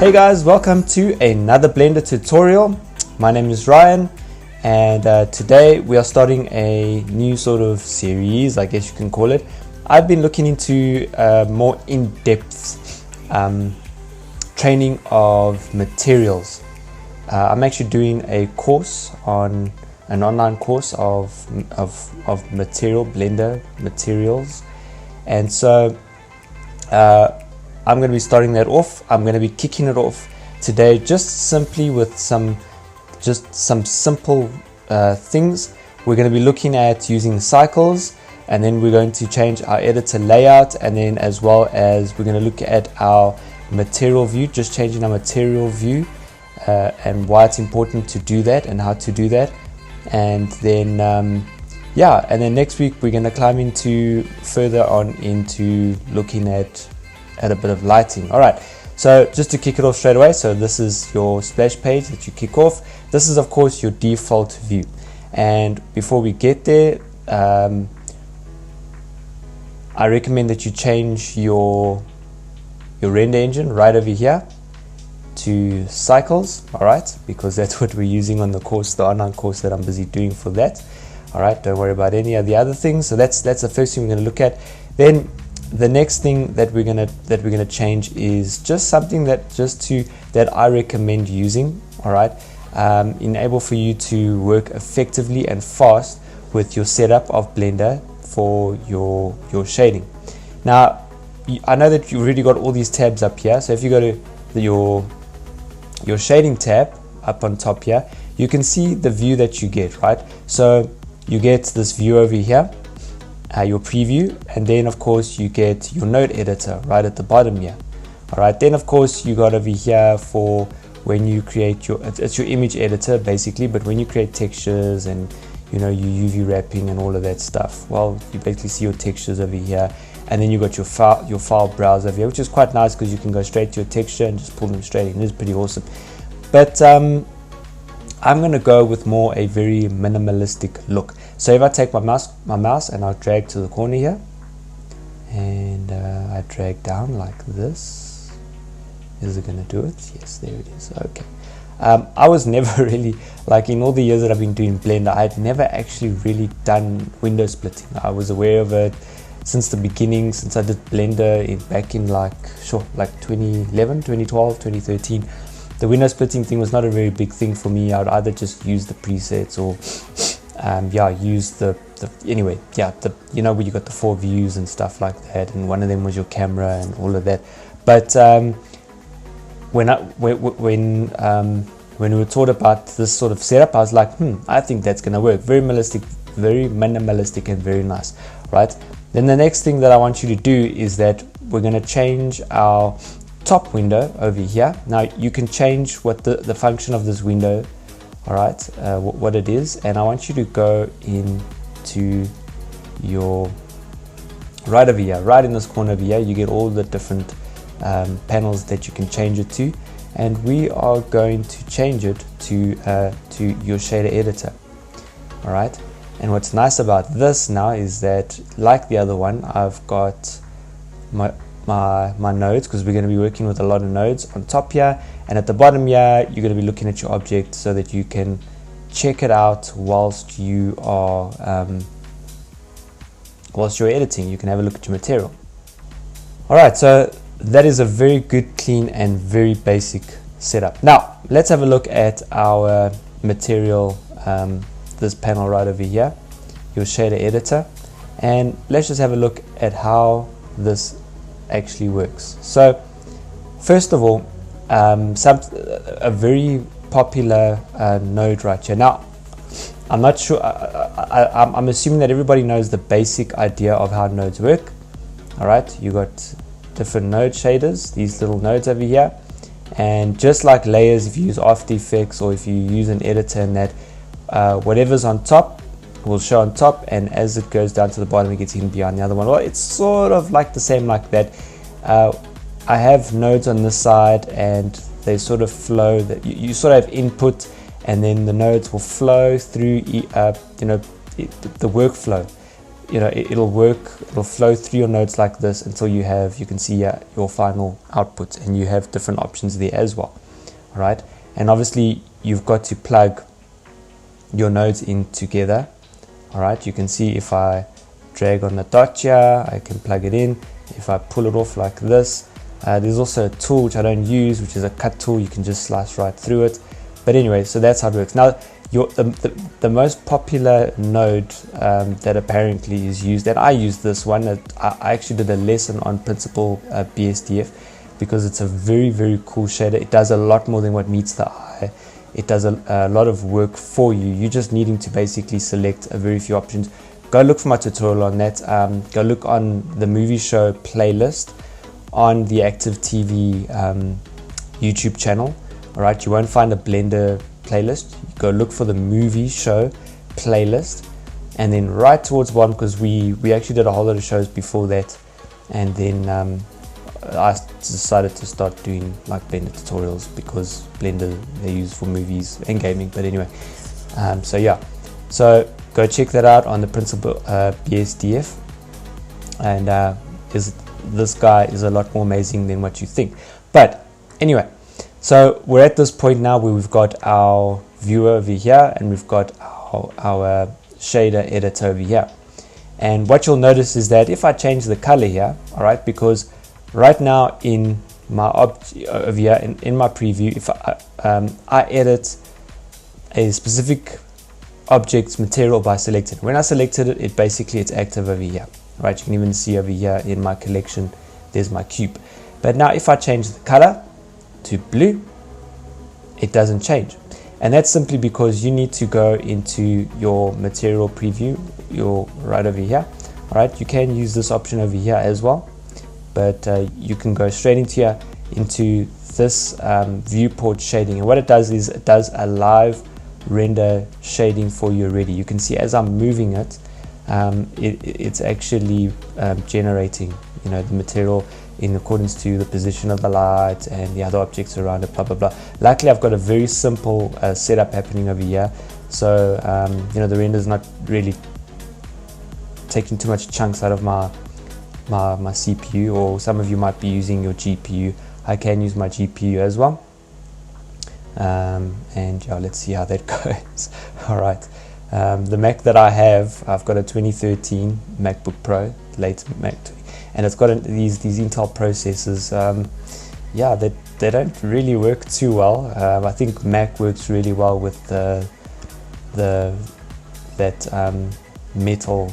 Hey guys, welcome to another Blender tutorial. My name is Ryan, and today we are starting a new sort of series, I guess you can call it. I've been looking into more in-depth training of materials. I'm actually doing a course on an online course of Blender materials, and so I'm going to be starting that off. I'm going to be kicking it off today just simply with some simple things. We're going to be looking at using cycles, and then we're going to change our editor layout, and then as well as we're going to look at our material view, just changing our material view and why it's important to do that and how to do that. And then and then next week we're going to climb into further on into looking at a bit of lighting. Alright, so just to kick it off straight away, so this is your splash page that you kick off. This is of course your default view, and before we get there, I recommend that you change your render engine right over here to cycles, alright, because that's what we're using on the course, the online course that I'm busy doing for that. Alright, don't worry about any of the other things. So that's the first thing we're going to look at. Then the next thing that we're gonna change is just something that I recommend using, all right, enable for you to work effectively and fast with your setup of Blender for your shading. Now, I know that you've already got all these tabs up here, so if you go to your shading tab up on top here, you can see the view that you get, right? So you get this view over here, your preview, and then of course you get your node editor right at the bottom here. Alright, then of course you got over here for when you create it's your image editor basically, but when you create textures and you UV wrapping and all of that stuff, well, you basically see your textures over here, and then you got your file browser over here, which is quite nice because you can go straight to your texture and just pull them straight in. It is pretty awesome. But I'm going to go with more a very minimalistic look. So if I take my mouse and I'll drag to the corner here, and I drag down like this. Is it going to do it? Yes, there it is. Okay. I was never really, like in all the years that I've been doing Blender, I had never actually really done window splitting. I was aware of it since the beginning, since I did Blender back in like 2011, 2012, 2013. The window splitting thing was not a very big thing for me. I would either just use the presets or use the where you got the 4 views and stuff like that, and one of them was your camera and all of that. But when we were taught about this sort of setup, I was like, I think that's gonna work. Very minimalistic and very nice, right? Then the next thing that I want you to do is that we're gonna change our top window over here. Now you can change what the function of this window, all right, what it is, and I want you to go into your right over here, right in this corner over here. You get all the different panels that you can change it to, and we are going to change it to your shader editor. All right, and what's nice about this now is that, like the other one, I've got my nodes, because we're going to be working with a lot of nodes on top here, and at the bottom here you're going to be looking at your object so that you can check it out whilst you are whilst you're editing. You can have a look at your material. Alright, so that is a very good, clean and very basic setup. Now let's have a look at our material, this panel right over here, your shader editor, and let's just have a look at how this actually works. So first of all, a very popular node right here. Now I'm not sure, I'm assuming that everybody knows the basic idea of how nodes work. Alright, you got different node shaders, these little nodes over here, and just like layers, if you use After Effects or if you use an editor, and that whatever's on top will show on top, and as it goes down to the bottom it gets hidden behind the other one. Well, it's sort of like the same like that. I have nodes on this side, and they sort of flow, that you sort of have input, and then the nodes will flow through the workflow. it'll work, it'll flow through your nodes like this until you can see your final output, and you have different options there as well. All right, and obviously you've got to plug your nodes in together. All right, you can see if I drag on the dot here, I can plug it in. If I pull it off like this, there's also a tool which I don't use, which is a cut tool. You can just slice right through it. But anyway, so that's how it works. Now, the most popular node that apparently is used, and I use this one. I actually did a lesson on Principled BSDF because it's a very, very cool shader. It does a lot more than what meets the eye. It does a lot of work for you. You're just needing to basically select a very few options. Go look for my tutorial on that. Go look on the movie show playlist on the Active TV YouTube channel. All right, you won't find a Blender playlist. You go look for the movie show playlist, and then right towards one, because we actually did a whole lot of shows before that, and then I decided to start doing like Blender tutorials because Blender they use for movies and gaming. But anyway, so yeah, so go check that out on the Principled BSDF, and this guy is a lot more amazing than what you think. But anyway, so we're at this point now where we've got our viewer over here, and we've got our shader editor over here. And what you'll notice is that if I change the color here, all right, because right now in my over here in my preview, if I edit a specific object's material by selecting. When I selected it, it's active over here. Right, you can even see over here in my collection, there's my cube. But now if I change the color to blue, it doesn't change. And that's simply because you need to go into your material preview, right over here. All right, you can use this option over here as well, but you can go straight into this viewport shading. And what it does is it does a live render shading for you already. You can see as I'm moving it, it's actually generating the material in accordance to the position of the light and the other objects around it, blah blah blah. Luckily I've got a very simple setup happening over here, so the render is not really taking too much chunks out of my CPU, or some of you might be using your GPU. I can use my GPU as well, and yeah, let's see how that goes. All right. The Mac that I have, I've got a 2013 MacBook Pro, late Mac, and it's got these Intel processors. Yeah, they don't really work too well. I think Mac works really well with that metal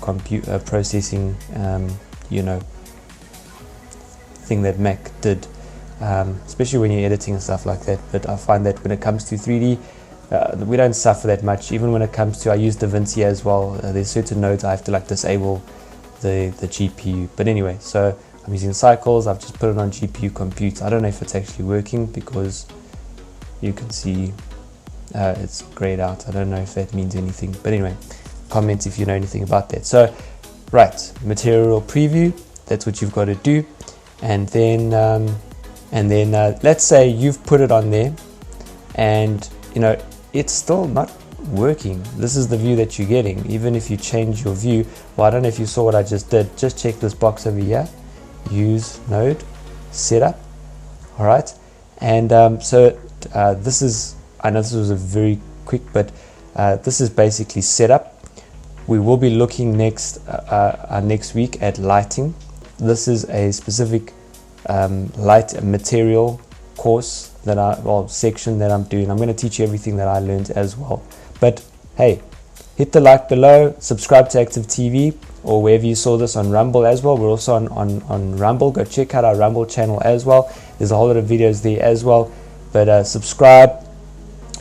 computer processing, thing that Mac did, especially when you're editing and stuff like that. But I find that when it comes to 3D, we don't suffer that much. Even when it comes to, I use DaVinci as well. There's certain nodes I have to disable the GPU. But anyway, so I'm using Cycles. I've just put it on GPU compute. I don't know if it's actually working because you can see it's grayed out. I don't know if that means anything. But anyway, comment if you know anything about that. So, right, material preview. That's what you've got to do, and then let's say you've put it on there, and it's still not working. This is the view that you're getting. Even if you change your view, well, I don't know if you saw what I just did. Just check this box over here, use node setup. All right, and this is, I know this was a very quick, but this is basically setup. We will be looking next week at lighting. This is a specific light material course section that I'm doing. I'm going to teach you everything that I learned as well. But hey, hit the like below, subscribe to Active TV or wherever you saw this on Rumble as well. We're also on Rumble. Go check out our Rumble channel as well. There's a whole lot of videos there as well. But subscribe,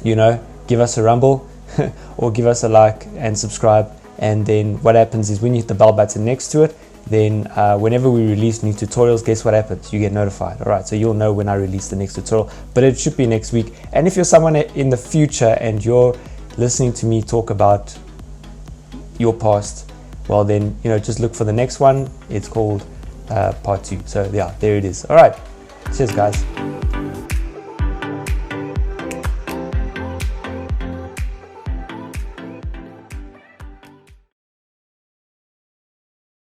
give us a Rumble or give us a like and subscribe. And then what happens is when you hit the bell button next to it, then whenever we release new tutorials, guess what happens? You get notified. All right, so you'll know when I release the next tutorial, but it should be next week. And if you're someone in the future and you're listening to me talk about your past, well then, just look for the next one. It's called part 2. So yeah, there it is. All right, cheers guys.